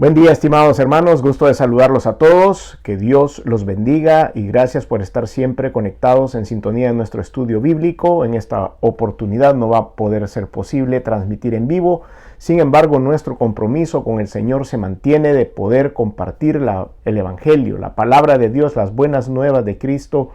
Buen día, estimados hermanos, gusto de saludarlos a todos, que Dios los bendiga y gracias por estar siempre conectados en sintonía de nuestro estudio bíblico. En esta oportunidad no va a poder ser posible transmitir en vivo, sin embargo nuestro compromiso con el Señor se mantiene de poder compartir el Evangelio, la palabra de Dios, las buenas nuevas de Cristo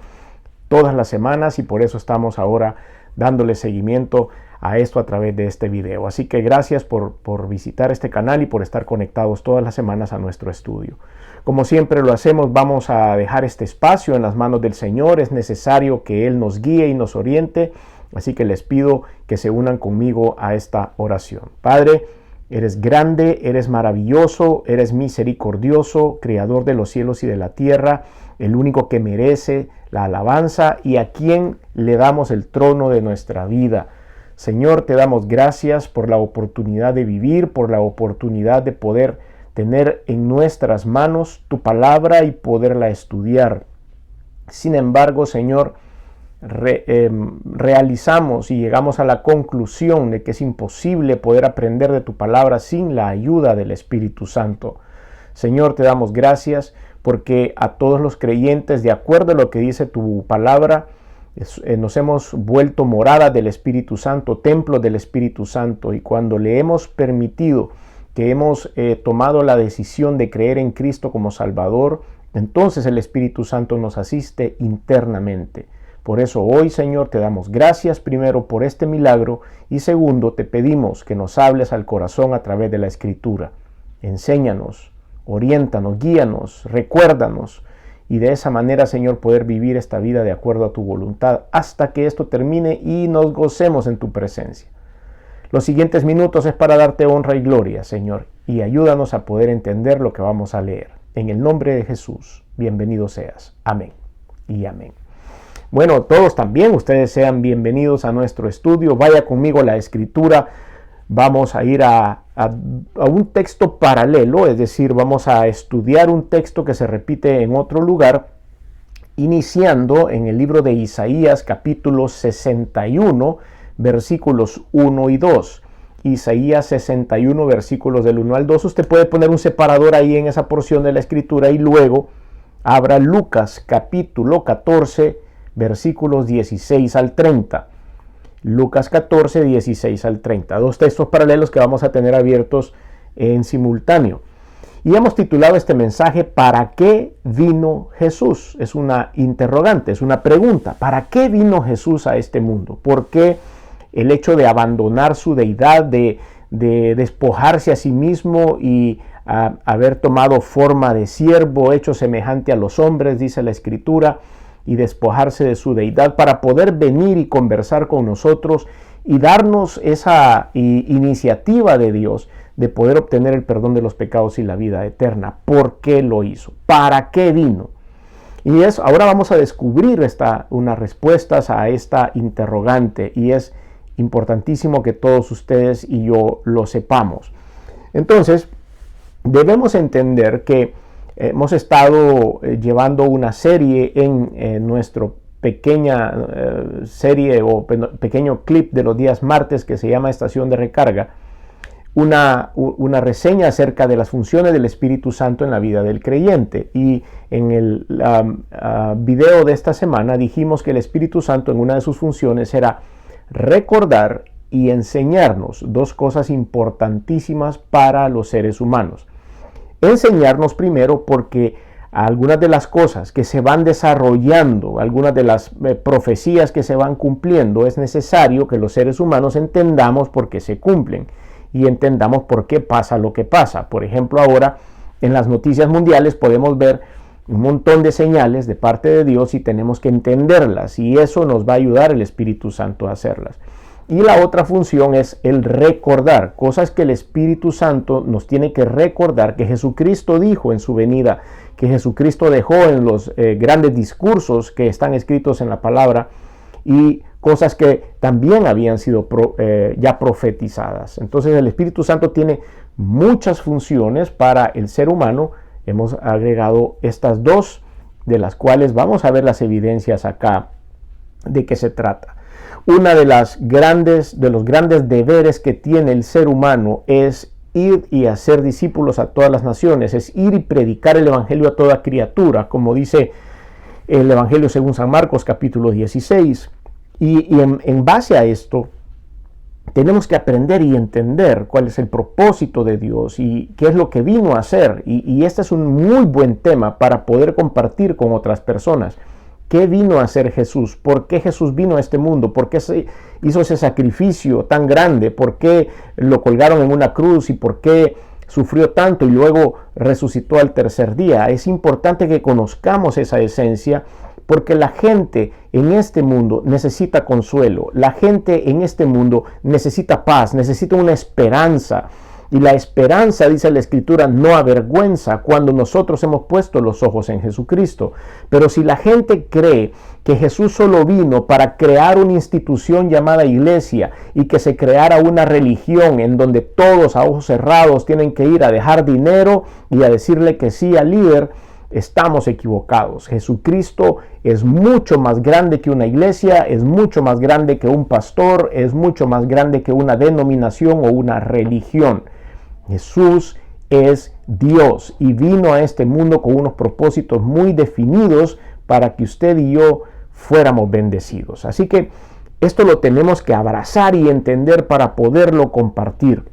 todas las semanas y por eso estamos ahora dándole seguimiento a esto a través de este video. Así que gracias por visitar este canal y por estar conectados todas las semanas a nuestro estudio. Como siempre lo hacemos, vamos a dejar este espacio en las manos del Señor. Es necesario que Él nos guíe y nos oriente, así que les pido que se unan conmigo a esta oración. Padre, eres grande, eres maravilloso, eres misericordioso, creador de los cielos y de la tierra, el único que merece la alabanza y a quien le damos el trono de nuestra vida. Señor, te damos gracias por la oportunidad de vivir, por la oportunidad de poder tener en nuestras manos tu palabra y poderla estudiar. Sin embargo, Señor, realizamos y llegamos a la conclusión de que es imposible poder aprender de tu palabra sin la ayuda del Espíritu Santo. Señor, te damos gracias porque a todos los creyentes, de acuerdo a lo que dice tu palabra, nos hemos vuelto morada del Espíritu Santo, templo del Espíritu Santo, y cuando le hemos permitido que hemos tomado la decisión de creer en Cristo como Salvador, entonces el Espíritu Santo nos asiste internamente. Por eso hoy, Señor, te damos gracias primero por este milagro y segundo, te pedimos que nos hables al corazón a través de la Escritura. Enséñanos, oriéntanos, guíanos, recuérdanos, y de esa manera, Señor, poder vivir esta vida de acuerdo a tu voluntad hasta que esto termine y nos gocemos en tu presencia. Los siguientes minutos es para darte honra y gloria, Señor, y ayúdanos a poder entender lo que vamos a leer. En el nombre de Jesús, bienvenido seas. Amén y amén. Bueno, todos también, ustedes sean bienvenidos a nuestro estudio. Vaya conmigo a la Escritura. Vamos a ir a un texto paralelo, es decir, vamos a estudiar un texto que se repite en otro lugar, iniciando en el libro de Isaías, capítulo 61, versículos 1 y 2. Isaías 61, versículos del 1 al 2. Usted puede poner un separador ahí en esa porción de la Escritura y luego abra Lucas, capítulo 14, versículos 16 al 30. Lucas 14, 16 al 30. Dos textos paralelos que vamos a tener abiertos en simultáneo. Y hemos titulado este mensaje, ¿para qué vino Jesús? Es una interrogante, es una pregunta. ¿Para qué vino Jesús a este mundo? ¿Por qué el hecho de abandonar su deidad, de despojarse a sí mismo y haber tomado forma de siervo, hecho semejante a los hombres, dice la Escritura, y despojarse de su deidad para poder venir y conversar con nosotros y darnos esa iniciativa de Dios de poder obtener el perdón de los pecados y la vida eterna? ¿Por qué lo hizo? ¿Para qué vino? Y ahora vamos a descubrir unas respuestas a esta interrogante y es importantísimo que todos ustedes y yo lo sepamos. Entonces, debemos entender que hemos estado llevando una serie en nuestro pequeña serie o pequeño clip de los días martes que se llama Estación de Recarga, una reseña acerca de las funciones del Espíritu Santo en la vida del creyente. Y en el video de esta semana dijimos que el Espíritu Santo en una de sus funciones era recordar y enseñarnos, dos cosas importantísimas para los seres humanos. Enseñarnos primero porque algunas de las cosas que se van desarrollando, algunas de las profecías que se van cumpliendo, es necesario que los seres humanos entendamos por qué se cumplen y entendamos por qué pasa lo que pasa. Por ejemplo, ahora en las noticias mundiales podemos ver un montón de señales de parte de Dios y tenemos que entenderlas y eso nos va a ayudar el Espíritu Santo a hacerlas. Y la otra función es el recordar, cosas que el Espíritu Santo nos tiene que recordar que Jesucristo dijo en su venida, que Jesucristo dejó en los grandes discursos que están escritos en la palabra y cosas que también habían sido ya profetizadas. Entonces el Espíritu Santo tiene muchas funciones para el ser humano. Hemos agregado estas dos, de las cuales vamos a ver las evidencias acá de qué se trata. Una de los grandes deberes que tiene el ser humano es ir y hacer discípulos a todas las naciones, es ir y predicar el evangelio a toda criatura, como dice el evangelio según San Marcos capítulo 16. Y en base a esto, tenemos que aprender y entender cuál es el propósito de Dios y qué es lo que vino a hacer. Y este es un muy buen tema para poder compartir con otras personas. ¿Qué vino a hacer Jesús? ¿Por qué Jesús vino a este mundo? ¿Por qué se hizo ese sacrificio tan grande? ¿Por qué lo colgaron en una cruz? ¿Y por qué sufrió tanto y luego resucitó al tercer día? Es importante que conozcamos esa esencia, porque la gente en este mundo necesita consuelo, la gente en este mundo necesita paz, necesita una esperanza. Y la esperanza, dice la Escritura, no avergüenza cuando nosotros hemos puesto los ojos en Jesucristo. Pero si la gente cree que Jesús solo vino para crear una institución llamada iglesia y que se creara una religión en donde todos a ojos cerrados tienen que ir a dejar dinero y a decirle que sí al líder, estamos equivocados. Jesucristo es mucho más grande que una iglesia, es mucho más grande que un pastor, es mucho más grande que una denominación o una religión. Jesús es Dios y vino a este mundo con unos propósitos muy definidos para que usted y yo fuéramos bendecidos. Así que esto lo tenemos que abrazar y entender para poderlo compartir.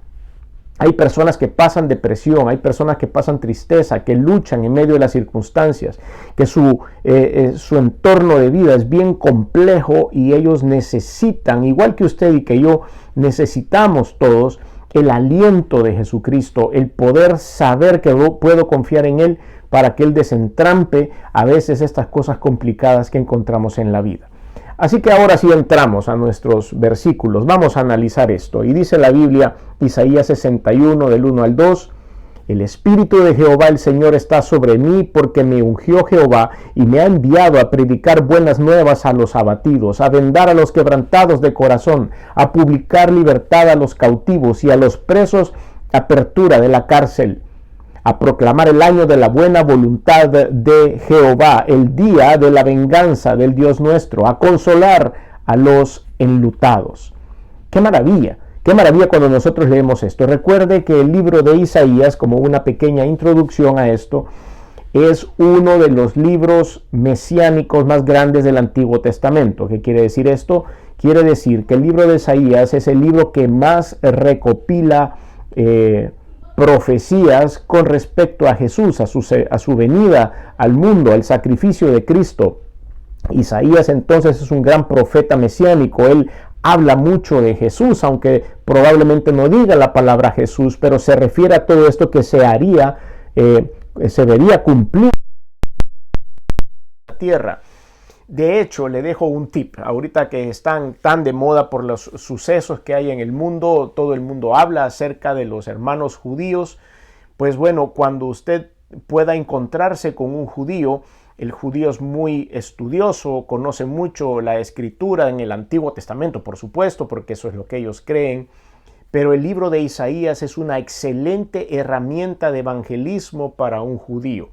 Hay personas que pasan depresión, hay personas que pasan tristeza, que luchan en medio de las circunstancias, que su entorno de vida es bien complejo y ellos necesitan, igual que usted y que yo, necesitamos todos el aliento de Jesucristo, el poder saber que puedo confiar en Él para que Él desentrampe a veces estas cosas complicadas que encontramos en la vida. Así que ahora sí entramos a nuestros versículos. Vamos a analizar esto. Y dice la Biblia, Isaías 61, del 1 al 2, el Espíritu de Jehová el Señor está sobre mí, porque me ungió Jehová y me ha enviado a predicar buenas nuevas a los abatidos, a vendar a los quebrantados de corazón, a publicar libertad a los cautivos y a los presos apertura de la cárcel, a proclamar el año de la buena voluntad de Jehová, el día de la venganza del Dios nuestro, a consolar a los enlutados. ¡Qué maravilla! ¡Qué maravilla cuando nosotros leemos esto! Recuerde que el libro de Isaías, como una pequeña introducción a esto, es uno de los libros mesiánicos más grandes del Antiguo Testamento. ¿Qué quiere decir esto? Quiere decir que el libro de Isaías es el libro que más recopila profecías con respecto a Jesús, a su venida al mundo, al sacrificio de Cristo. Isaías entonces es un gran profeta mesiánico. Él habla mucho de Jesús, aunque probablemente no diga la palabra Jesús, pero se refiere a todo esto que se vería cumplir en la tierra. De hecho, le dejo un tip. Ahorita que están tan de moda por los sucesos que hay en el mundo, todo el mundo habla acerca de los hermanos judíos. Pues bueno, cuando usted pueda encontrarse con un judío, el judío es muy estudioso, conoce mucho la escritura en el Antiguo Testamento, por supuesto, porque eso es lo que ellos creen. Pero el libro de Isaías es una excelente herramienta de evangelismo para un judío.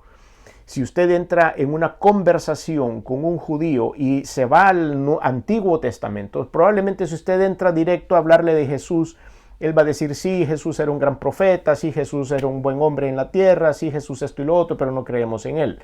Si usted entra en una conversación con un judío y se va al Antiguo Testamento, probablemente si usted entra directo a hablarle de Jesús, él va a decir, sí, Jesús era un gran profeta, sí, Jesús era un buen hombre en la tierra, sí, Jesús esto y lo otro, pero no creemos en él.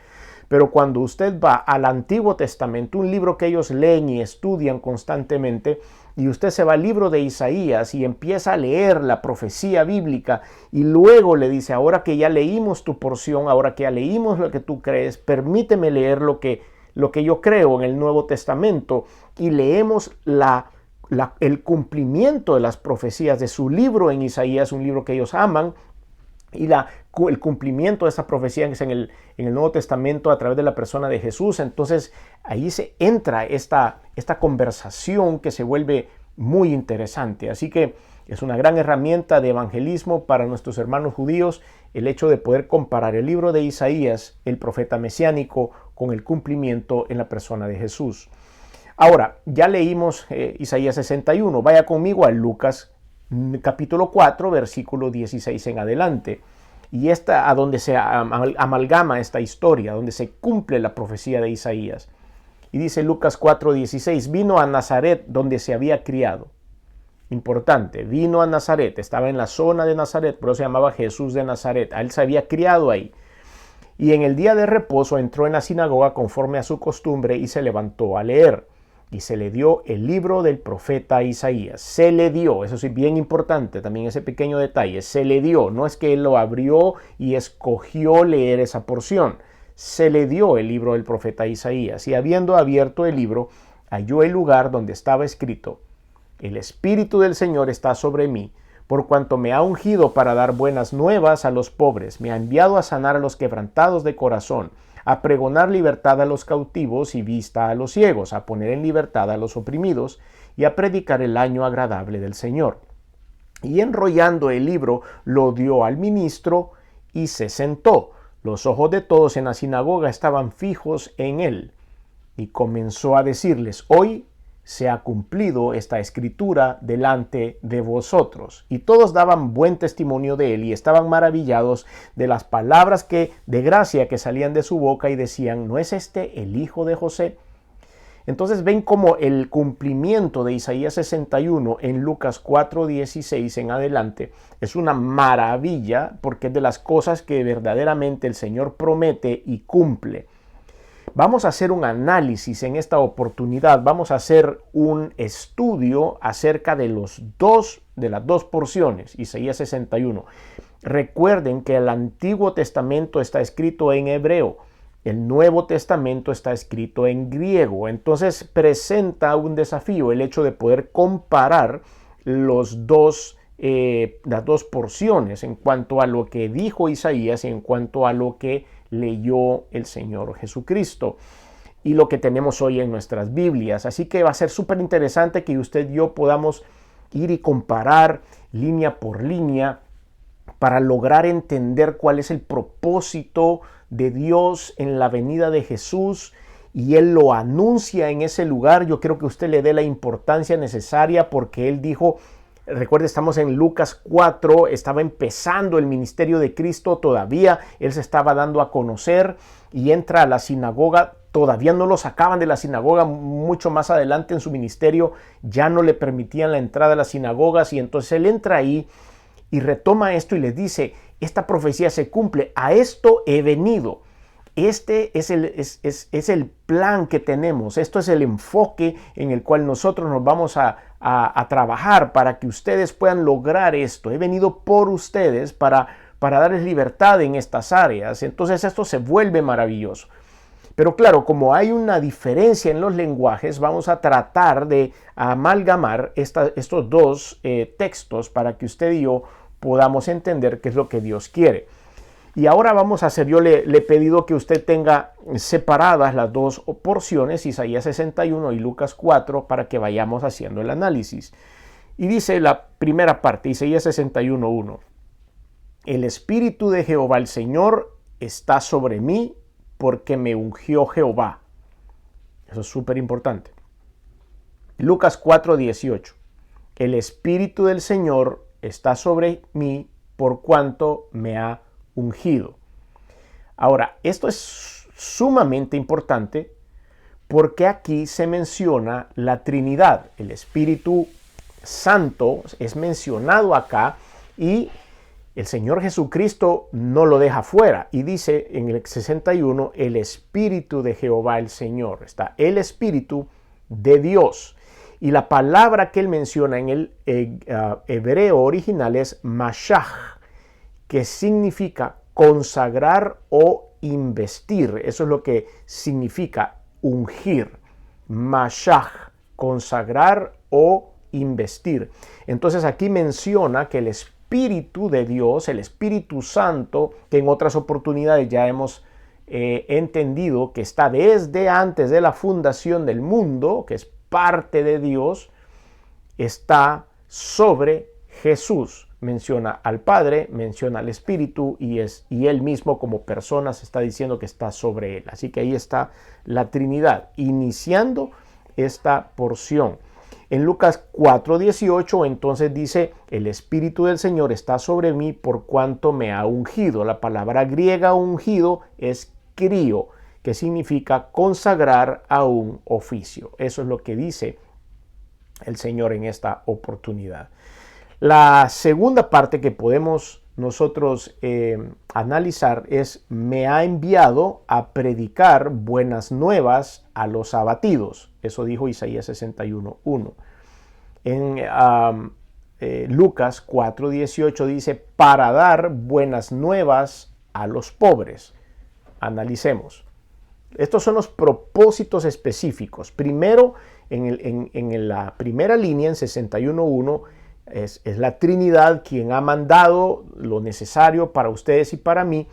Pero cuando usted va al Antiguo Testamento, un libro que ellos leen y estudian constantemente, y usted se va al libro de Isaías y empieza a leer la profecía bíblica y luego le dice, ahora que ya leímos tu porción, ahora que ya leímos lo que tú crees, permíteme leer lo que yo creo en el Nuevo Testamento, y leemos el cumplimiento de las profecías de su libro en Isaías, un libro que ellos aman, y el cumplimiento de esa profecía es en el Nuevo Testamento a través de la persona de Jesús. Entonces ahí se entra esta conversación que se vuelve muy interesante. Así que es una gran herramienta de evangelismo para nuestros hermanos judíos el hecho de poder comparar el libro de Isaías, el profeta mesiánico, con el cumplimiento en la persona de Jesús. Ahora, ya leímos Isaías 61. Vaya conmigo a Lucas capítulo 4, versículo 16 en adelante. Y a donde se amalgama esta historia, donde se cumple la profecía de Isaías. Y dice Lucas 4:16, vino a Nazaret donde se había criado. Importante, vino a Nazaret, estaba en la zona de Nazaret, por eso se llamaba Jesús de Nazaret. A él se había criado ahí. Y en el día de reposo entró en la sinagoga conforme a su costumbre y se levantó a leer. Y se le dio el libro del profeta Isaías. Se le dio, eso sí, bien importante también ese pequeño detalle. Se le dio, no es que él lo abrió y escogió leer esa porción. Se le dio el libro del profeta Isaías. Y habiendo abierto el libro, halló el lugar donde estaba escrito: el Espíritu del Señor está sobre mí, por cuanto me ha ungido para dar buenas nuevas a los pobres, me ha enviado a sanar a los quebrantados de corazón, a pregonar libertad a los cautivos y vista a los ciegos, a poner en libertad a los oprimidos y a predicar el año agradable del Señor. Y enrollando el libro, lo dio al ministro y se sentó. Los ojos de todos en la sinagoga estaban fijos en él. Y comenzó a decirles: hoy se ha cumplido esta escritura delante de vosotros. Y todos daban buen testimonio de él y estaban maravillados de las palabras de gracia que salían de su boca y decían: ¿no es este el hijo de José? Entonces ven como el cumplimiento de Isaías 61 en Lucas 4:16 en adelante es una maravilla, porque es de las cosas que verdaderamente el Señor promete y cumple. Vamos a hacer un análisis en esta oportunidad, vamos a hacer un estudio acerca de las dos porciones, Isaías 61. Recuerden que el Antiguo Testamento está escrito en hebreo, el Nuevo Testamento está escrito en griego, entonces presenta un desafío el hecho de poder comparar las dos porciones en cuanto a lo que dijo Isaías y en cuanto a lo que leyó el Señor Jesucristo y lo que tenemos hoy en nuestras Biblias. Así que va a ser súper interesante que usted y yo podamos ir y comparar línea por línea para lograr entender cuál es el propósito de Dios en la venida de Jesús, y Él lo anuncia en ese lugar. Yo quiero que usted le dé la importancia necesaria, porque Él dijo, recuerde, estamos en Lucas 4, estaba empezando el ministerio de Cristo todavía, Él se estaba dando a conocer y entra a la sinagoga. Todavía no lo sacaban de la sinagoga, mucho más adelante en su ministerio ya no le permitían la entrada a las sinagogas, y entonces Él entra ahí y retoma esto y les dice: esta profecía se cumple, a esto he venido. Este es el plan que tenemos, esto es el enfoque en el cual nosotros nos vamos a trabajar para que ustedes puedan lograr esto. He venido por ustedes para darles libertad en estas áreas. Entonces esto se vuelve maravilloso. Pero claro, como hay una diferencia en los lenguajes, vamos a tratar de amalgamar estos dos textos para que usted y yo podamos entender qué es lo que Dios quiere. Y ahora vamos a hacer, yo le he pedido que usted tenga separadas las dos porciones, Isaías 61 y Lucas 4, para que vayamos haciendo el análisis. Y dice la primera parte, Isaías 61:1. El Espíritu de Jehová el Señor está sobre mí, porque me ungió Jehová. Eso es súper importante. Lucas 4:18. El Espíritu del Señor está sobre mí, por cuanto me ha ungido. Ahora, esto es sumamente importante porque aquí se menciona la Trinidad. El Espíritu Santo es mencionado acá y el Señor Jesucristo no lo deja fuera, y dice en el 61, el Espíritu de Jehová el Señor. Está el Espíritu de Dios. Y la palabra que él menciona en el hebreo original es Mashach, que significa consagrar o investir. Eso es lo que significa ungir. Mashach, consagrar o investir. Entonces aquí menciona que el Espíritu de Dios, el Espíritu Santo, que en otras oportunidades ya hemos entendido que está desde antes de la fundación del mundo, que es parte de Dios, está sobre Jesús. Menciona al Padre, menciona al Espíritu y él mismo como persona se está diciendo que está sobre él. Así que ahí está la Trinidad, iniciando esta porción. En Lucas 4:18 entonces dice: el Espíritu del Señor está sobre mí por cuanto me ha ungido. La palabra griega ungido es krio, que significa consagrar a un oficio. Eso es lo que dice el Señor en esta oportunidad. La segunda parte que podemos nosotros analizar es: me ha enviado a predicar buenas nuevas a los abatidos. Eso dijo Isaías 61:1. En Lucas 4:18 dice: para dar buenas nuevas a los pobres. Analicemos. Estos son los propósitos específicos. Primero, en la primera línea, en 61:1, es la Trinidad quien ha mandado lo necesario para ustedes y para mí.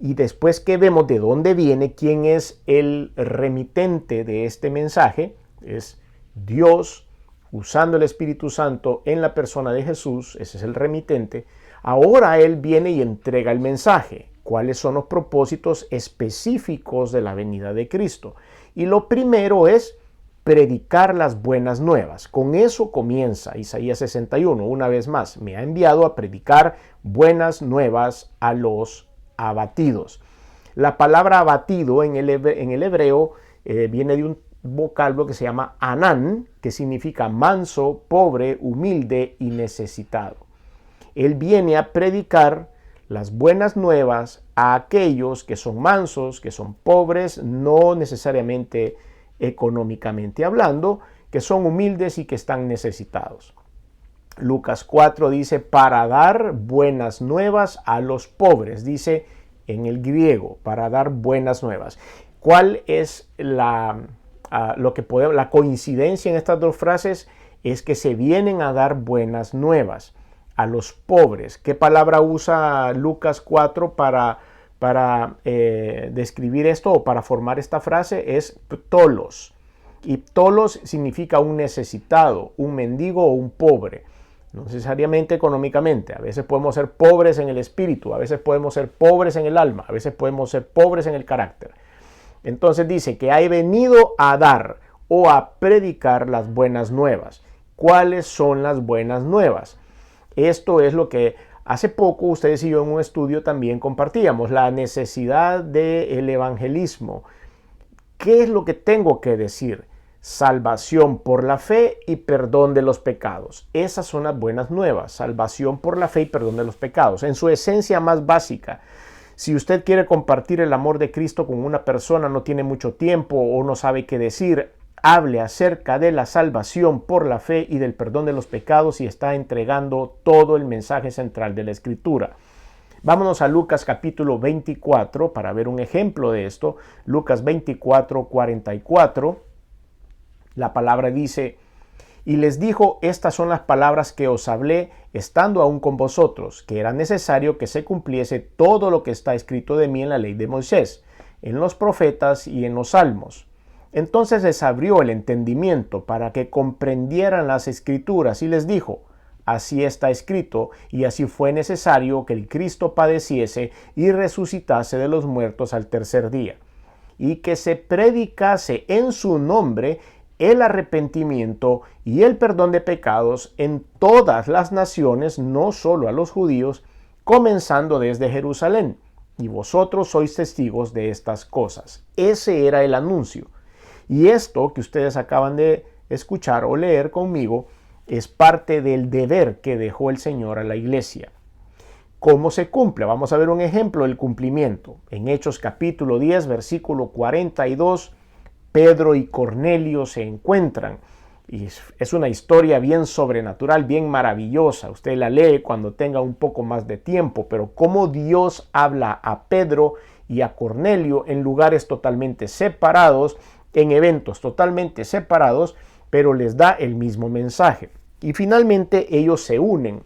Y después que vemos de dónde viene, quién es el remitente de este mensaje, es Dios usando el Espíritu Santo en la persona de Jesús. Ese es el remitente. Ahora Él viene y entrega el mensaje. ¿Cuáles son los propósitos específicos de la venida de Cristo? Y lo primero es predicar las buenas nuevas. Con eso comienza Isaías 61. Una vez más, me ha enviado a predicar buenas nuevas a los abatidos. La palabra abatido en el hebreo viene de un vocablo que se llama anán, que significa manso, pobre, humilde y necesitado. Él viene a predicar las buenas nuevas a aquellos que son mansos, que son pobres, no necesariamente económicamente hablando, que son humildes y que están necesitados. Lucas 4 dice: para dar buenas nuevas a los pobres, dice en el griego, para dar buenas nuevas. ¿Cuál es la coincidencia en estas dos frases? Es que se vienen a dar buenas nuevas a los pobres. ¿Qué palabra usa Lucas 4 para describir esto o para formar esta frase? Es ptolos. Y ptolos significa un necesitado, un mendigo o un pobre. No necesariamente económicamente. A veces podemos ser pobres en el espíritu, a veces podemos ser pobres en el alma, a veces podemos ser pobres en el carácter. Entonces dice que ha venido a dar o a predicar las buenas nuevas. ¿Cuáles son las buenas nuevas? Esto es lo que hace poco ustedes y yo en un estudio también compartíamos, la necesidad del evangelismo. ¿Qué es lo que tengo que decir? Salvación por la fe y perdón de los pecados. Esas son las buenas nuevas, salvación por la fe y perdón de los pecados. En su esencia más básica, si usted quiere compartir el amor de Cristo con una persona, no tiene mucho tiempo o no sabe qué decir, hable acerca de la salvación por la fe y del perdón de los pecados y está entregando todo el mensaje central de la Escritura. Vámonos a Lucas capítulo 24 para ver un ejemplo de esto. Lucas 24:44. La palabra dice: y les dijo: estas son las palabras que os hablé estando aún con vosotros, que era necesario que se cumpliese todo lo que está escrito de mí en la ley de Moisés, en los profetas y en los salmos. Entonces les abrió el entendimiento para que comprendieran las escrituras y les dijo: así está escrito, y así fue necesario que el Cristo padeciese y resucitase de los muertos al tercer día, y que se predicase en su nombre el arrepentimiento y el perdón de pecados en todas las naciones, no solo a los judíos, comenzando desde Jerusalén. Y vosotros sois testigos de estas cosas. Ese era el anuncio. Y esto que ustedes acaban de escuchar o leer conmigo es parte del deber que dejó el Señor a la iglesia. ¿Cómo se cumple? Vamos a ver un ejemplo del cumplimiento. En Hechos capítulo 10, versículo 42, Pedro y Cornelio se encuentran. Y es una historia bien sobrenatural, bien maravillosa. Usted la lee cuando tenga un poco más de tiempo, pero cómo Dios habla a Pedro y a Cornelio en lugares totalmente separados, en eventos totalmente separados, pero les da el mismo mensaje. Y finalmente ellos se unen.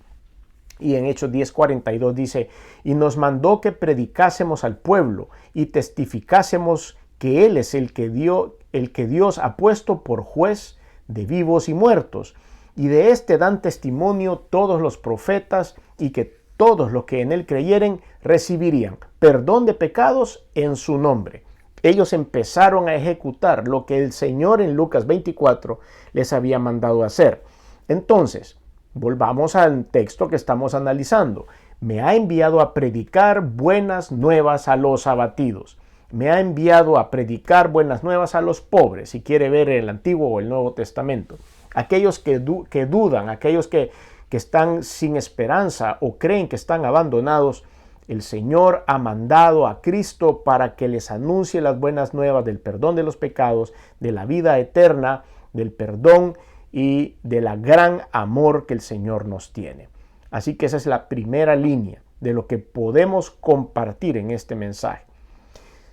Y en Hechos 10:42 dice: y nos mandó que predicásemos al pueblo y testificásemos que Él es el que Dios ha puesto por juez de vivos y muertos. Y de este dan testimonio todos los profetas, y que todos los que en Él creyeren recibirían perdón de pecados en su nombre. Ellos empezaron a ejecutar lo que el Señor en Lucas 24 les había mandado hacer. Entonces, volvamos al texto que estamos analizando. Me ha enviado a predicar buenas nuevas a los abatidos. Me ha enviado a predicar buenas nuevas a los pobres, si quiere ver el Antiguo o el Nuevo Testamento. aquellos que dudan, aquellos que están sin esperanza o creen que están abandonados, el Señor ha mandado a Cristo para que les anuncie las buenas nuevas del perdón de los pecados, de la vida eterna, del perdón y de la gran amor que el Señor nos tiene. Así que esa es la primera línea de lo que podemos compartir en este mensaje.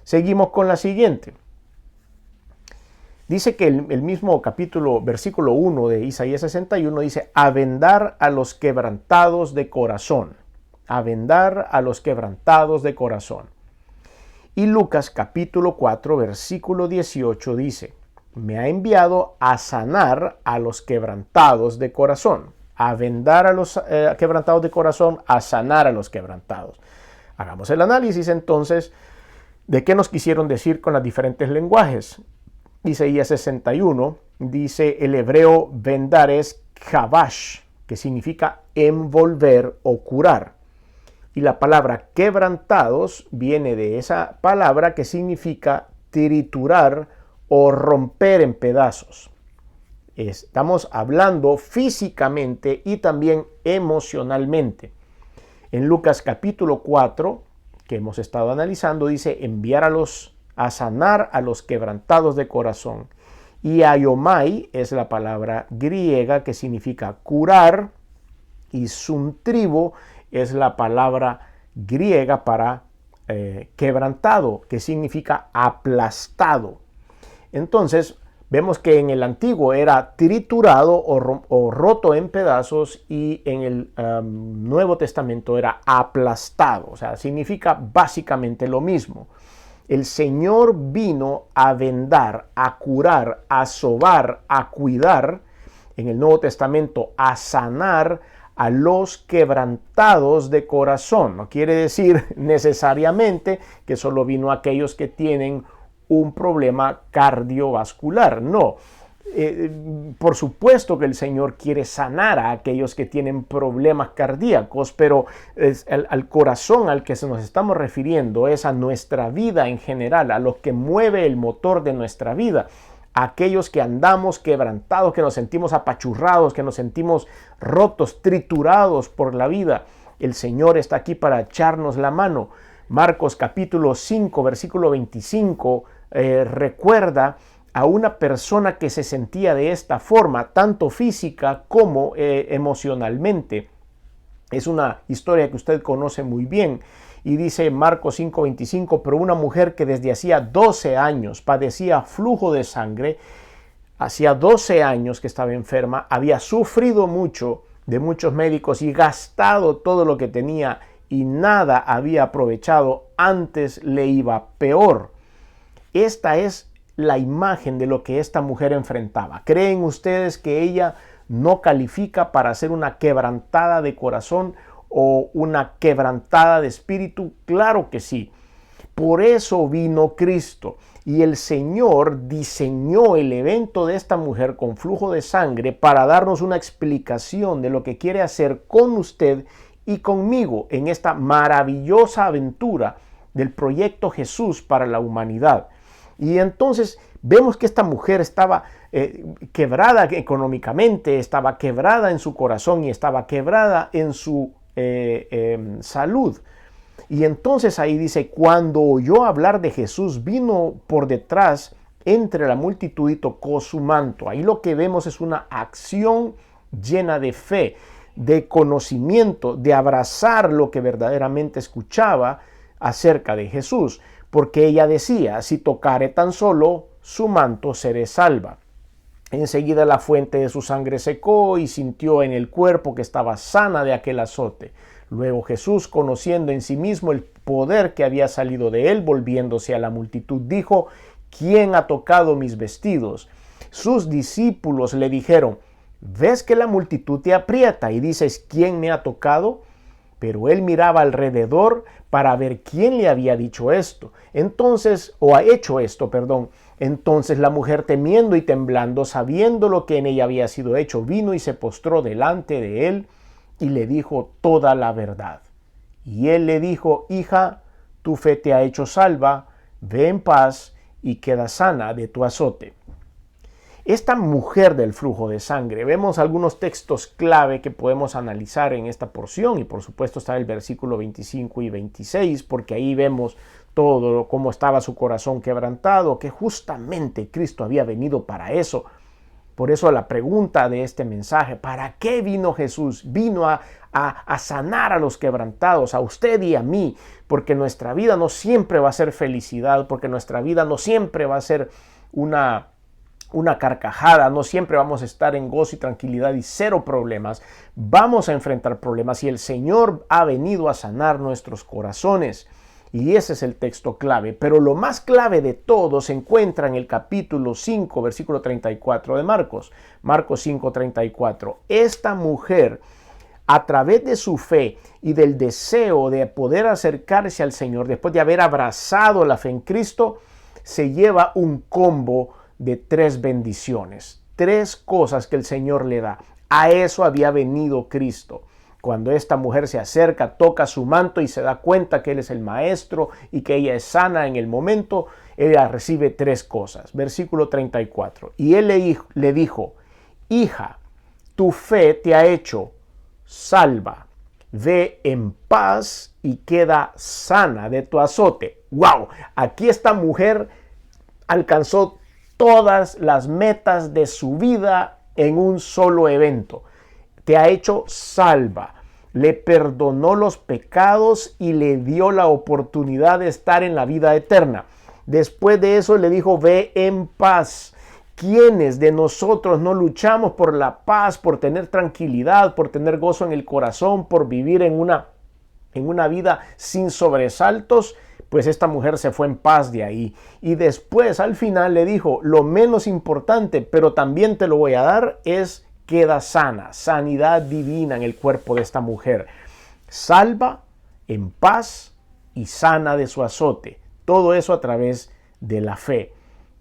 Seguimos con la siguiente. Dice que el mismo capítulo, versículo 1 de Isaías 61, dice, a vendar a los quebrantados de corazón. A vendar a los quebrantados de corazón. Y Lucas capítulo 4, versículo 18 dice, me ha enviado a sanar a los quebrantados de corazón. A vendar a los quebrantados de corazón, a sanar a los quebrantados. Hagamos el análisis entonces de qué nos quisieron decir con los diferentes lenguajes. Isaías 61 dice el hebreo vendar es kavash, que significa envolver o curar. Y la palabra quebrantados viene de esa palabra que significa triturar o romper en pedazos. Estamos hablando físicamente y también emocionalmente. En Lucas capítulo 4, que hemos estado analizando, dice enviar a sanar a los quebrantados de corazón. Y aiomai es la palabra griega que significa curar, y suntribo es la palabra griega para quebrantado, que significa aplastado. Entonces, vemos que en el antiguo era triturado o roto en pedazos, y en el Nuevo Testamento era aplastado. O sea, significa básicamente lo mismo. El Señor vino a vendar, a curar, a sobar, a cuidar. En el Nuevo Testamento, a sanar a los quebrantados de corazón. No quiere decir necesariamente que solo vino a aquellos que tienen un problema cardiovascular. No. Por supuesto que el Señor quiere sanar a aquellos que tienen problemas cardíacos, pero al corazón al que nos estamos refiriendo es a nuestra vida en general, a lo que mueve el motor de nuestra vida. Aquellos que andamos quebrantados, que nos sentimos apachurrados, que nos sentimos rotos, triturados por la vida. El Señor está aquí para echarnos la mano. Marcos capítulo 5, versículo 25, recuerda a una persona que se sentía de esta forma, tanto física como emocionalmente. Es una historia que usted conoce muy bien. Y dice Marcos 5:25, pero una mujer que desde hacía 12 años padecía flujo de sangre, hacía 12 años que estaba enferma, había sufrido mucho de muchos médicos y gastado todo lo que tenía y nada había aprovechado, antes le iba peor. Esta es la imagen de lo que esta mujer enfrentaba. ¿Creen ustedes que ella no califica para ser una quebrantada de corazón o una quebrantada de espíritu? Claro que sí. Por eso vino Cristo, y el Señor diseñó el evento de esta mujer con flujo de sangre para darnos una explicación de lo que quiere hacer con usted y conmigo en esta maravillosa aventura del proyecto Jesús para la humanidad. Y entonces vemos que esta mujer estaba quebrada económicamente, estaba quebrada en su corazón y estaba quebrada en su salud. Y entonces ahí dice, cuando oyó hablar de Jesús, vino por detrás entre la multitud y tocó su manto. Ahí lo que vemos es una acción llena de fe, de conocimiento, de abrazar lo que verdaderamente escuchaba acerca de Jesús. Porque ella decía, si tocare tan solo su manto, seré salva. Enseguida la fuente de su sangre secó y sintió en el cuerpo que estaba sana de aquel azote. Luego Jesús, conociendo en sí mismo el poder que había salido de él, volviéndose a la multitud, dijo, ¿quién ha tocado mis vestidos? Sus discípulos le dijeron, ¿ves que la multitud te aprieta y dices, ¿quién me ha tocado? Pero él miraba alrededor para ver quién le había dicho esto. Entonces la mujer, temiendo y temblando, sabiendo lo que en ella había sido hecho, vino y se postró delante de él y le dijo toda la verdad. Y él le dijo, hija, tu fe te ha hecho salva, ve en paz y queda sana de tu azote. Esta mujer del flujo de sangre, vemos algunos textos clave que podemos analizar en esta porción y por supuesto está el versículo 25 y 26 porque ahí vemos todo cómo estaba su corazón quebrantado, que justamente Cristo había venido para eso. Por eso la pregunta de este mensaje, ¿para qué vino Jesús? Vino a sanar a los quebrantados, a usted y a mí, porque nuestra vida no siempre va a ser felicidad, porque nuestra vida no siempre va a ser una carcajada, no siempre vamos a estar en gozo y tranquilidad y cero problemas. Vamos a enfrentar problemas y el Señor ha venido a sanar nuestros corazones. Y ese es el texto clave. Pero lo más clave de todo se encuentra en el capítulo 5, versículo 34 de Marcos. Marcos 5, 34. Esta mujer, a través de su fe y del deseo de poder acercarse al Señor, después de haber abrazado la fe en Cristo, se lleva un combo de 3 bendiciones, 3 cosas que el Señor le da. A eso había venido Cristo. Cuando esta mujer se acerca, toca su manto y se da cuenta que Él es el maestro y que ella es sana en el momento, ella recibe 3 cosas. Versículo 34. Y Él le dijo, hija, tu fe te ha hecho salva. Ve en paz y queda sana de tu azote. ¡Wow! Aquí esta mujer alcanzó todas las metas de su vida en un solo evento. Te ha hecho salva, le perdonó los pecados y le dio la oportunidad de estar en la vida eterna. Después de eso le dijo, ve en paz. ¿Quiénes de nosotros no luchamos por la paz, por tener tranquilidad, por tener gozo en el corazón, por vivir en una vida sin sobresaltos? Pues esta mujer se fue en paz de ahí. Y después al final le dijo, lo menos importante, pero también te lo voy a dar, es queda sana, sanidad divina en el cuerpo de esta mujer. Salva, en paz y sana de su azote. Todo eso a través de la fe.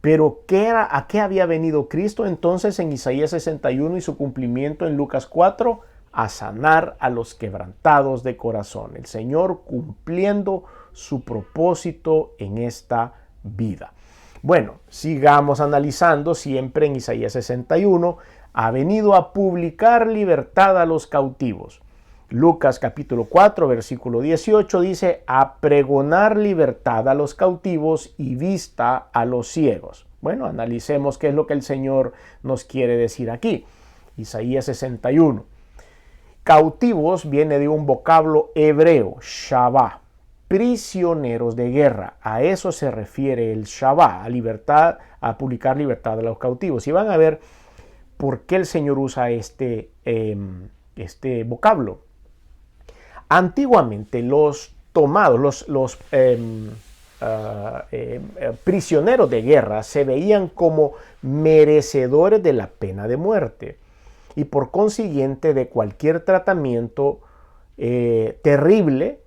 Pero ¿a qué había venido Cristo entonces en Isaías 61 y su cumplimiento en Lucas 4? A sanar a los quebrantados de corazón. El Señor cumpliendo su propósito en esta vida. Bueno, sigamos analizando siempre en Isaías 61. Ha venido a publicar libertad a los cautivos. Lucas capítulo 4, versículo 18 dice, a pregonar libertad a los cautivos y vista a los ciegos. Bueno, analicemos qué es lo que el Señor nos quiere decir aquí. Isaías 61. Cautivos viene de un vocablo hebreo, shabá, prisioneros de guerra. A eso se refiere el shabá, a libertad, a publicar libertad a los cautivos. Y van a ver por qué el Señor usa este vocablo. Antiguamente los tomados, los prisioneros de guerra se veían como merecedores de la pena de muerte y por consiguiente de cualquier tratamiento terrible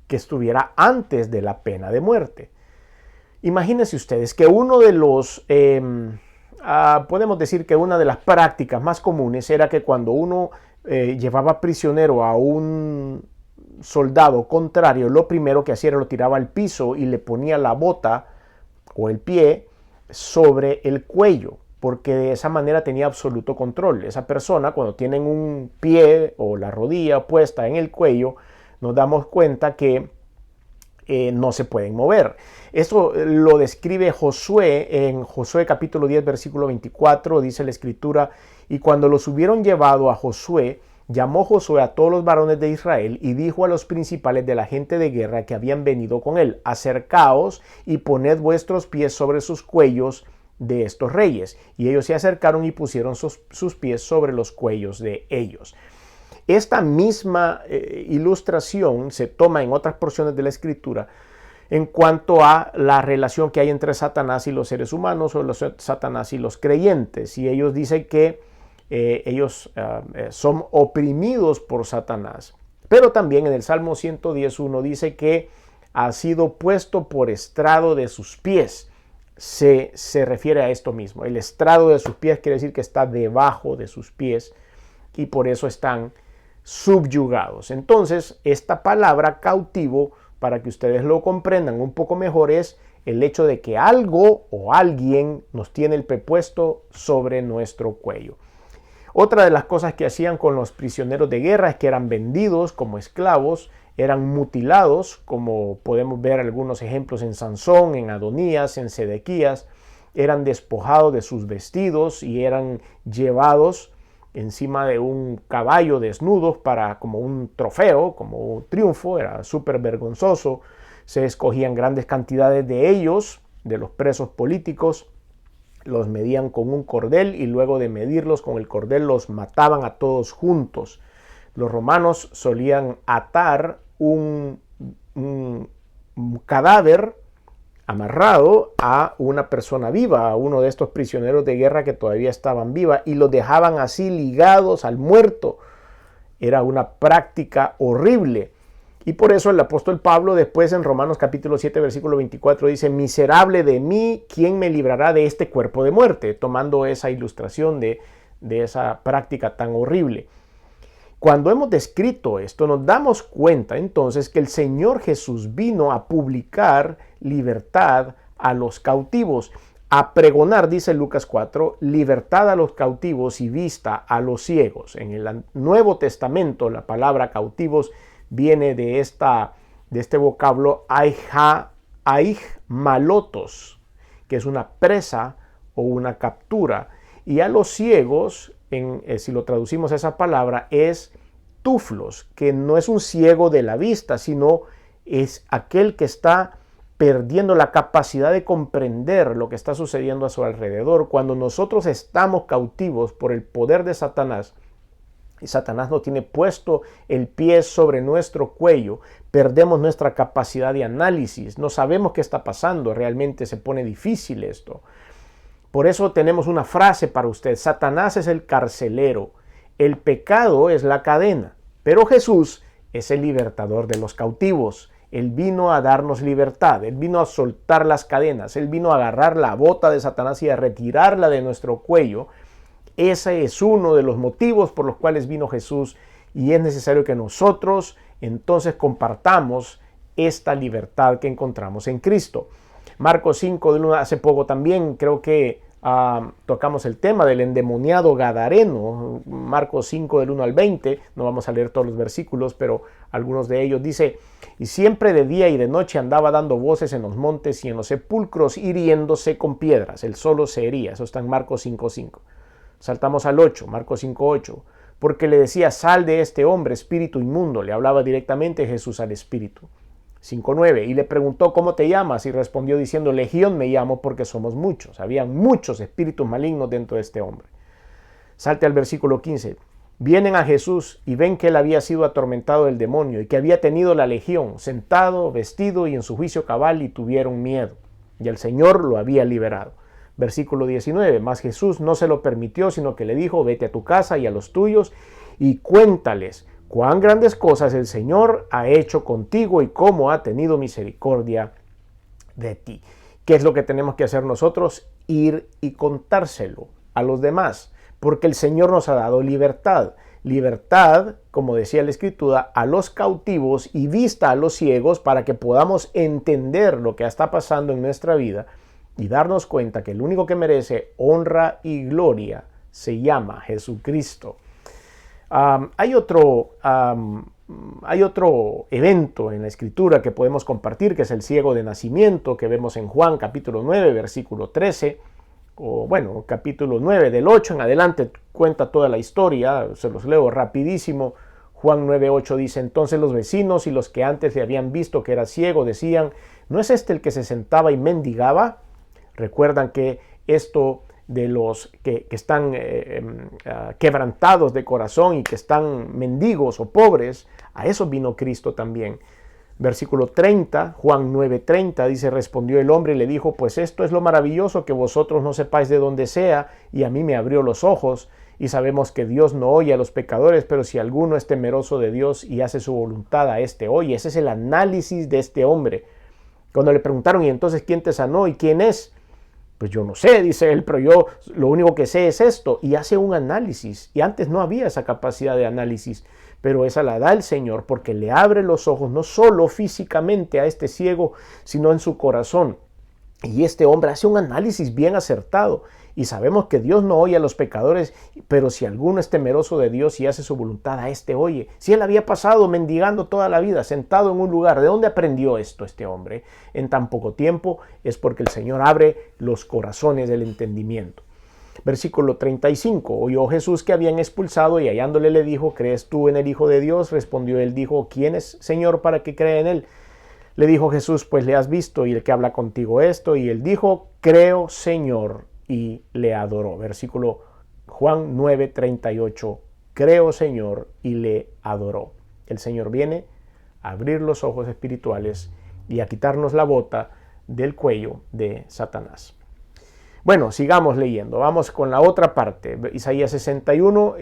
que estuviera antes de la pena de muerte. Imagínense ustedes que uno de los podemos decir que una de las prácticas más comunes era que cuando uno llevaba prisionero a un soldado contrario, lo primero que hacía era lo tiraba al piso y le ponía la bota o el pie sobre el cuello, porque de esa manera tenía absoluto control. Esa persona, cuando tienen un pie o la rodilla puesta en el cuello, nos damos cuenta que no se pueden mover. Esto lo describe Josué en Josué capítulo 10 versículo 24, dice la escritura, y cuando los hubieron llevado a Josué, llamó Josué a todos los varones de Israel y dijo a los principales de la gente de guerra que habían venido con él, acercaos y poned vuestros pies sobre sus cuellos de estos reyes. Y ellos se acercaron y pusieron sus pies sobre los cuellos de ellos. Esta misma ilustración se toma en otras porciones de la Escritura en cuanto a la relación que hay entre Satanás y los seres humanos o Satanás y los creyentes. Y ellos dicen que ellos son oprimidos por Satanás. Pero también en el Salmo 110:1 dice que ha sido puesto por estrado de sus pies. Se refiere a esto mismo. El estrado de sus pies quiere decir que está debajo de sus pies y por eso están subyugados. Entonces, esta palabra cautivo, para que ustedes lo comprendan un poco mejor, es el hecho de que algo o alguien nos tiene el pie puesto sobre nuestro cuello. Otra de las cosas que hacían con los prisioneros de guerra es que eran vendidos como esclavos, eran mutilados, como podemos ver algunos ejemplos en Sansón, en Adonías, en Sedequías. Eran despojados de sus vestidos y eran llevados encima de un caballo desnudos para como un trofeo, como un triunfo. Era súper vergonzoso. Se escogían grandes cantidades de ellos, de los presos políticos, los medían con un cordel y luego de medirlos con el cordel los mataban a todos juntos. Los romanos solían atar un cadáver amarrado a una persona viva, a uno de estos prisioneros de guerra que todavía estaban vivas, y los dejaban así ligados al muerto. Era una práctica horrible. Y por eso el apóstol Pablo después en Romanos capítulo 7 versículo 24 dice: miserable de mí, ¿quién me librará de este cuerpo de muerte? Tomando esa ilustración de esa práctica tan horrible. Cuando hemos descrito esto, nos damos cuenta entonces que el Señor Jesús vino a publicar libertad a los cautivos, a pregonar, dice Lucas 4, libertad a los cautivos y vista a los ciegos. En el Nuevo Testamento la palabra cautivos viene de este vocablo aigmalotos, que es una presa o una captura. Y a los ciegos, si lo traducimos esa palabra, es tuflos, que no es un ciego de la vista, sino es aquel que está perdiendo la capacidad de comprender lo que está sucediendo a su alrededor. Cuando nosotros estamos cautivos por el poder de Satanás, y Satanás no tiene puesto el pie sobre nuestro cuello, perdemos nuestra capacidad de análisis, no sabemos qué está pasando, realmente se pone difícil esto. Por eso tenemos una frase para usted: Satanás es el carcelero, el pecado es la cadena, pero Jesús es el libertador de los cautivos. Él vino a darnos libertad, Él vino a soltar las cadenas, Él vino a agarrar la bota de Satanás y a retirarla de nuestro cuello. Ese es uno de los motivos por los cuales vino Jesús, y es necesario que nosotros entonces compartamos esta libertad que encontramos en Cristo. Marcos 5, hace poco también creo que tocamos el tema del endemoniado gadareno. Marcos 5 del 1 al 20, no vamos a leer todos los versículos, pero algunos de ellos. Dice: y siempre de día y de noche andaba dando voces en los montes y en los sepulcros, hiriéndose con piedras. Él solo se hería. Eso está en Marcos 5:5. Saltamos al 8, Marcos 5:8. Porque le decía: sal de este hombre, espíritu inmundo. Le hablaba directamente Jesús al espíritu. 5:9. Y le preguntó: ¿cómo te llamas? Y respondió diciendo: Legión me llamo, porque somos muchos. Había muchos espíritus malignos dentro de este hombre. Salte al versículo 15. Vienen a Jesús y ven que él había sido atormentado del demonio y que había tenido la legión, sentado, vestido y en su juicio cabal, y tuvieron miedo. Y el Señor lo había liberado. Versículo 19. Mas Jesús no se lo permitió, sino que le dijo: vete a tu casa y a los tuyos y cuéntales cuán grandes cosas el Señor ha hecho contigo y cómo ha tenido misericordia de ti. ¿Qué es lo que tenemos que hacer nosotros? Ir y contárselo a los demás, porque el Señor nos ha dado libertad. Libertad, como decía la Escritura, a los cautivos y vista a los ciegos, para que podamos entender lo que está pasando en nuestra vida y darnos cuenta que el único que merece honra y gloria se llama Jesucristo. Hay otro evento en la Escritura que podemos compartir, que es el ciego de nacimiento, que vemos en Juan capítulo 9, versículo 13, o bueno, capítulo 9, del 8 en adelante, cuenta toda la historia. Se los leo rapidísimo. Juan 9:8 dice: entonces los vecinos y los que antes le habían visto que era ciego decían: ¿no es este el que se sentaba y mendigaba? Recuerdan que esto de los que están quebrantados de corazón y que están mendigos o pobres, a eso vino Cristo también. Versículo 30, Juan 9:30 dice: respondió el hombre y le dijo: pues esto es lo maravilloso, que vosotros no sepáis de dónde sea, y a mí me abrió los ojos, y sabemos que Dios no oye a los pecadores, pero si alguno es temeroso de Dios y hace su voluntad, a este oye. Ese es el análisis de este hombre. Cuando le preguntaron: ¿y entonces quién te sanó y quién es? Pues yo no sé, dice él, pero yo lo único que sé es esto. Y hace un análisis. Y antes no había esa capacidad de análisis, pero esa la da el Señor, porque le abre los ojos no solo físicamente a este ciego, sino en su corazón. Y este hombre hace un análisis bien acertado. Y sabemos que Dios no oye a los pecadores, pero si alguno es temeroso de Dios y hace su voluntad, a este oye. Si él había pasado mendigando toda la vida, sentado en un lugar, ¿de dónde aprendió esto este hombre en tan poco tiempo? Es porque el Señor abre los corazones del entendimiento. Versículo 35. Oyó Jesús que habían expulsado y hallándole le dijo: ¿crees tú en el Hijo de Dios? Respondió él, dijo: ¿quién es, Señor, para que crea en él? Le dijo Jesús: pues le has visto y el que habla contigo esto. Y él dijo: creo, Señor, y le adoró. Versículo Juan 9:38. Creo, Señor, y le adoró. El Señor viene a abrir los ojos espirituales y a quitarnos la bota del cuello de Satanás. Bueno, sigamos leyendo. Vamos con la otra parte. Isaías 61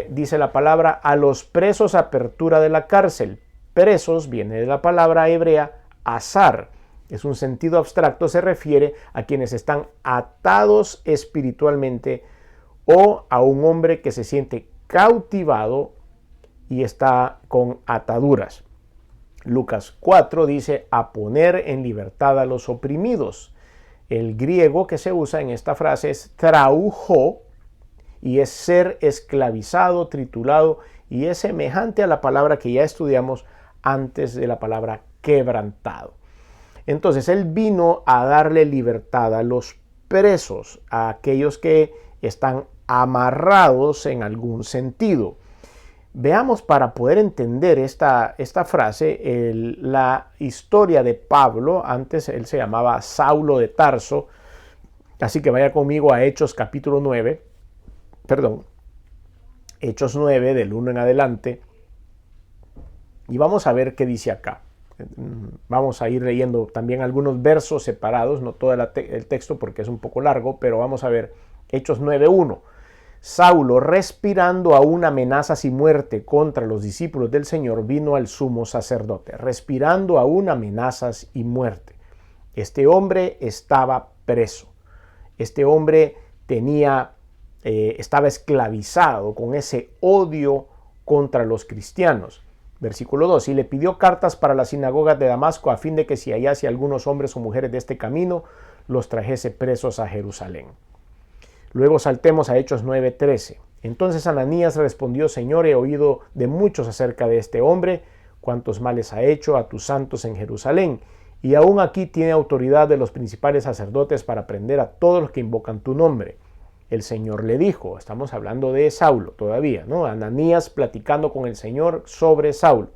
dice la palabra: a los presos apertura de la cárcel. Presos viene de la palabra hebrea asar. Es un sentido abstracto, se refiere a quienes están atados espiritualmente o a un hombre que se siente cautivado y está con ataduras. Lucas 4 dice: a poner en libertad a los oprimidos. El griego que se usa en esta frase es traujo y es ser esclavizado, triturado, y es semejante a la palabra que ya estudiamos antes de la palabra quebrantado. Entonces él vino a darle libertad a los presos, a aquellos que están amarrados en algún sentido. Veamos, para poder entender esta frase, la historia de Pablo. Antes él se llamaba Saulo de Tarso, así que vaya conmigo a Hechos 9, del 1 en adelante, y vamos a ver qué dice acá. Vamos a ir leyendo también algunos versos separados, no todo el texto porque es un poco largo, pero vamos a ver Hechos 9:1. Saulo, respirando aún amenazas y muerte contra los discípulos del Señor, vino al sumo sacerdote, respirando aún amenazas y muerte. Este hombre estaba preso. Este hombre estaba esclavizado con ese odio contra los cristianos. Versículo 2. Y le pidió cartas para las sinagogas de Damasco a fin de que si hallase algunos hombres o mujeres de este camino, los trajese presos a Jerusalén. Luego saltemos a Hechos 9:13. Entonces Ananías respondió: Señor, he oído de muchos acerca de este hombre, cuántos males ha hecho a tus santos en Jerusalén, y aún aquí tiene autoridad de los principales sacerdotes para prender a todos los que invocan tu nombre. El Señor le dijo, estamos hablando de Saulo todavía, ¿no? Ananías platicando con el Señor sobre Saulo.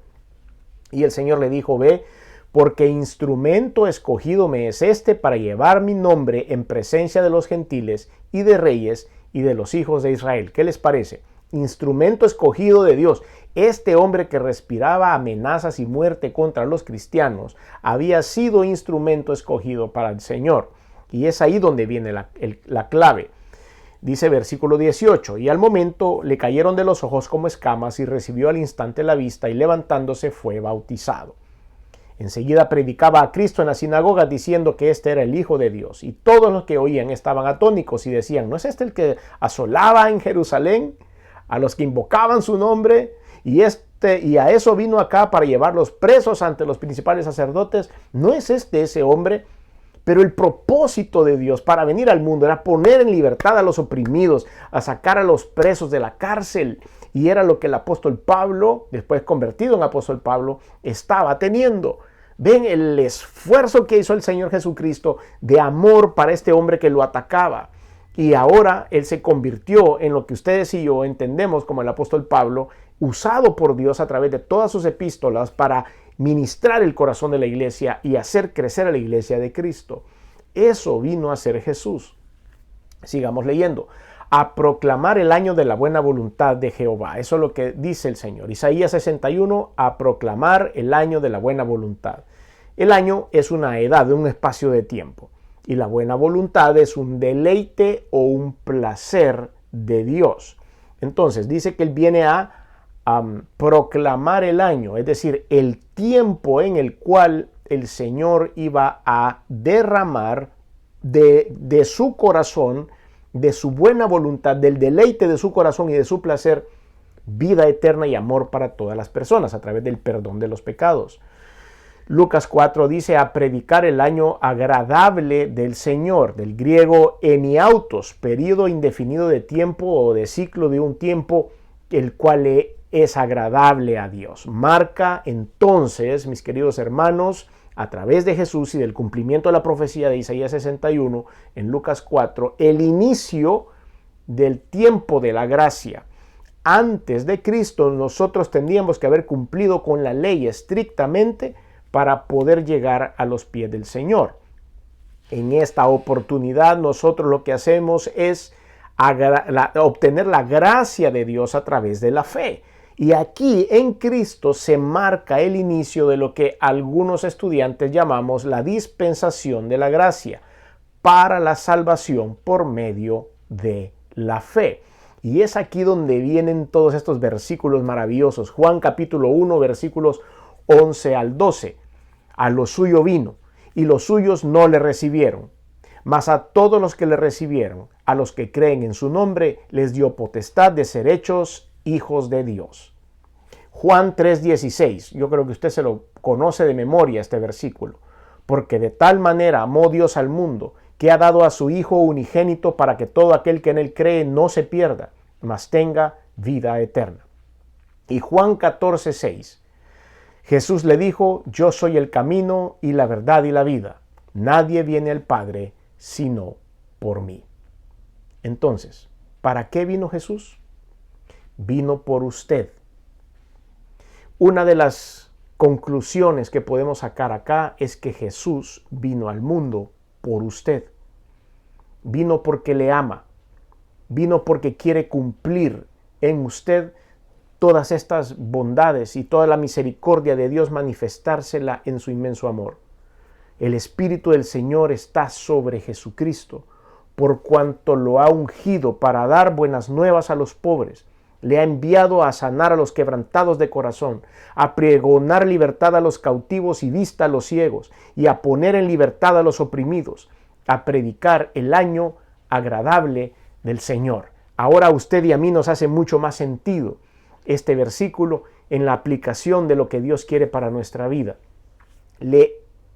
Y el Señor le dijo: ve, porque instrumento escogido me es este para llevar mi nombre en presencia de los gentiles y de reyes y de los hijos de Israel. ¿Qué les parece? Instrumento escogido de Dios. Este hombre que respiraba amenazas y muerte contra los cristianos había sido instrumento escogido para el Señor. Y es ahí donde viene la clave. Dice versículo 18, y al momento le cayeron de los ojos como escamas y recibió al instante la vista y levantándose fue bautizado. Enseguida predicaba a Cristo en las sinagogas diciendo que este era el Hijo de Dios. Y todos los que oían estaban atónicos y decían: ¿no es este el que asolaba en Jerusalén a los que invocaban su nombre? Y a eso vino acá para llevarlos presos ante los principales sacerdotes. ¿No es ese hombre? Pero el propósito de Dios para venir al mundo era poner en libertad a los oprimidos, a sacar a los presos de la cárcel. Y era lo que el apóstol Pablo, después convertido en apóstol Pablo, estaba teniendo. Ven el esfuerzo que hizo el Señor Jesucristo de amor para este hombre que lo atacaba. Y ahora él se convirtió en lo que ustedes y yo entendemos como el apóstol Pablo, usado por Dios a través de todas sus epístolas para ministrar el corazón de la iglesia y hacer crecer a la iglesia de Cristo. Eso vino a ser Jesús. Sigamos leyendo. A proclamar el año de la buena voluntad de Jehová. Eso es lo que dice el Señor. Isaías 61, a proclamar el año de la buena voluntad. El año es una edad, un espacio de tiempo. Y la buena voluntad es un deleite o un placer de Dios. Entonces dice que Él viene a proclamar el año, es decir, el tiempo en el cual el Señor iba a derramar de su corazón, de su buena voluntad, del deleite de su corazón y de su placer, vida eterna y amor para todas las personas a través del perdón de los pecados. Lucas 4 dice a predicar el año agradable del Señor, del griego eniautos, periodo indefinido de tiempo o de ciclo de un tiempo, el cual es agradable a Dios. Marca entonces, mis queridos hermanos, a través de Jesús y del cumplimiento de la profecía de Isaías 61 en Lucas 4, el inicio del tiempo de la gracia. Antes de Cristo nosotros tendríamos que haber cumplido con la ley estrictamente para poder llegar a los pies del Señor. En esta oportunidad nosotros lo que hacemos es obtener la gracia de Dios a través de la fe. Y aquí en Cristo se marca el inicio de lo que algunos estudiantes llamamos la dispensación de la gracia para la salvación por medio de la fe. Y es aquí donde vienen todos estos versículos maravillosos. Juan capítulo 1, versículos 11 al 12. A lo suyo vino, y los suyos no le recibieron. Mas a todos los que le recibieron, a los que creen en su nombre, les dio potestad de ser hechos hijos de Dios. Juan 3:16, yo creo que usted se lo conoce de memoria este versículo. Porque de tal manera amó Dios al mundo, que ha dado a su Hijo unigénito para que todo aquel que en él cree no se pierda, mas tenga vida eterna. Y Juan 14:6, Jesús le dijo, yo soy el camino y la verdad y la vida. Nadie viene al Padre sino por mí. Entonces, ¿para qué vino Jesús? Vino por usted. Una de las conclusiones que podemos sacar acá es que Jesús vino al mundo por usted. Vino porque le ama. Vino porque quiere cumplir en usted todas estas bondades y toda la misericordia de Dios, manifestársela en su inmenso amor. El Espíritu del Señor está sobre Jesucristo, por cuanto lo ha ungido para dar buenas nuevas a los pobres. Le ha enviado a sanar a los quebrantados de corazón, a pregonar libertad a los cautivos y vista a los ciegos, y a poner en libertad a los oprimidos, a predicar el año agradable del Señor. Ahora a usted y a mí nos hace mucho más sentido este versículo en la aplicación de lo que Dios quiere para nuestra vida. Le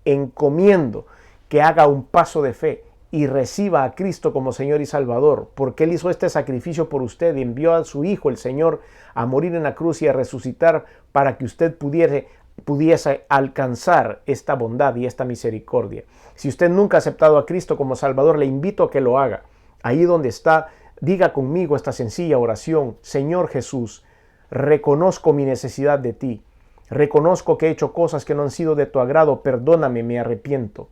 encomiendo que haga un paso de fe y reciba a Cristo como Señor y Salvador, porque Él hizo este sacrificio por usted y envió a su Hijo, el Señor, a morir en la cruz y a resucitar para que usted pudiese alcanzar esta bondad y esta misericordia. Si usted nunca ha aceptado a Cristo como Salvador, le invito a que lo haga. Ahí donde está, diga conmigo esta sencilla oración: Señor Jesús, reconozco mi necesidad de ti. Reconozco que he hecho cosas que no han sido de tu agrado. Perdóname, me arrepiento.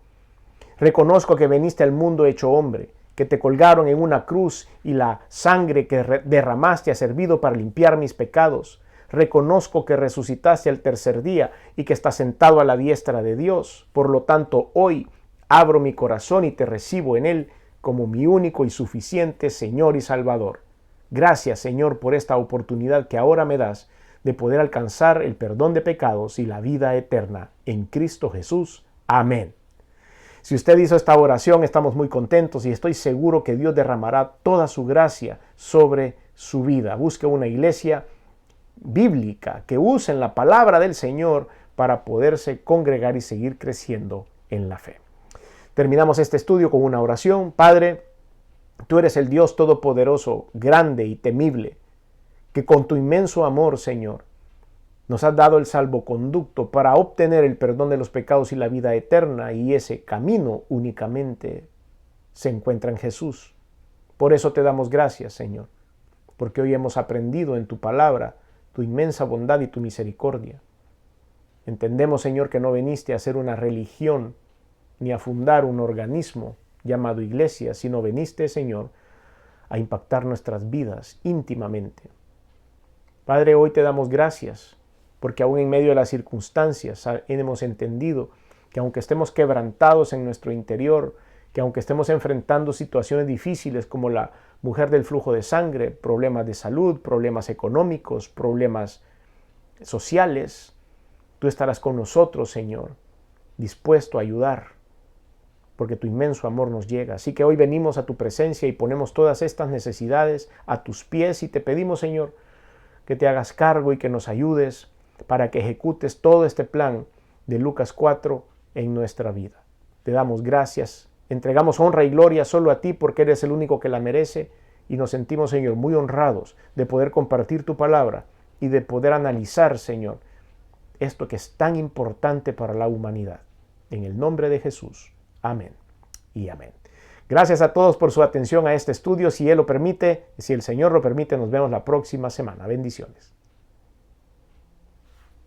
Reconozco que viniste al mundo hecho hombre, que te colgaron en una cruz y la sangre que derramaste ha servido para limpiar mis pecados. Reconozco que resucitaste al tercer día y que estás sentado a la diestra de Dios. Por lo tanto, hoy abro mi corazón y te recibo en él como mi único y suficiente Señor y Salvador. Gracias, Señor, por esta oportunidad que ahora me das de poder alcanzar el perdón de pecados y la vida eterna en Cristo Jesús. Amén. Si usted hizo esta oración, estamos muy contentos y estoy seguro que Dios derramará toda su gracia sobre su vida. Busque una iglesia bíblica que use la palabra del Señor para poderse congregar y seguir creciendo en la fe. Terminamos este estudio con una oración. Padre, tú eres el Dios todopoderoso, grande y temible, que con tu inmenso amor, Señor, nos has dado el salvoconducto para obtener el perdón de los pecados y la vida eterna, y ese camino únicamente se encuentra en Jesús. Por eso te damos gracias, Señor, porque hoy hemos aprendido en tu palabra tu inmensa bondad y tu misericordia. Entendemos, Señor, que no viniste a hacer una religión ni a fundar un organismo llamado iglesia, sino viniste, Señor, a impactar nuestras vidas íntimamente. Padre, hoy te damos gracias, porque aún en medio de las circunstancias hemos entendido que aunque estemos quebrantados en nuestro interior, que aunque estemos enfrentando situaciones difíciles como la mujer del flujo de sangre, problemas de salud, problemas económicos, problemas sociales, tú estarás con nosotros, Señor, dispuesto a ayudar, porque tu inmenso amor nos llega. Así que hoy venimos a tu presencia y ponemos todas estas necesidades a tus pies y te pedimos, Señor, que te hagas cargo y que nos ayudes para que ejecutes todo este plan de Lucas 4 en nuestra vida. Te damos gracias, entregamos honra y gloria solo a ti porque eres el único que la merece y nos sentimos, Señor, muy honrados de poder compartir tu palabra y de poder analizar, Señor, esto que es tan importante para la humanidad. En el nombre de Jesús. Amén y amén. Gracias a todos por su atención a este estudio. Si Él lo permite, si el Señor lo permite, nos vemos la próxima semana. Bendiciones.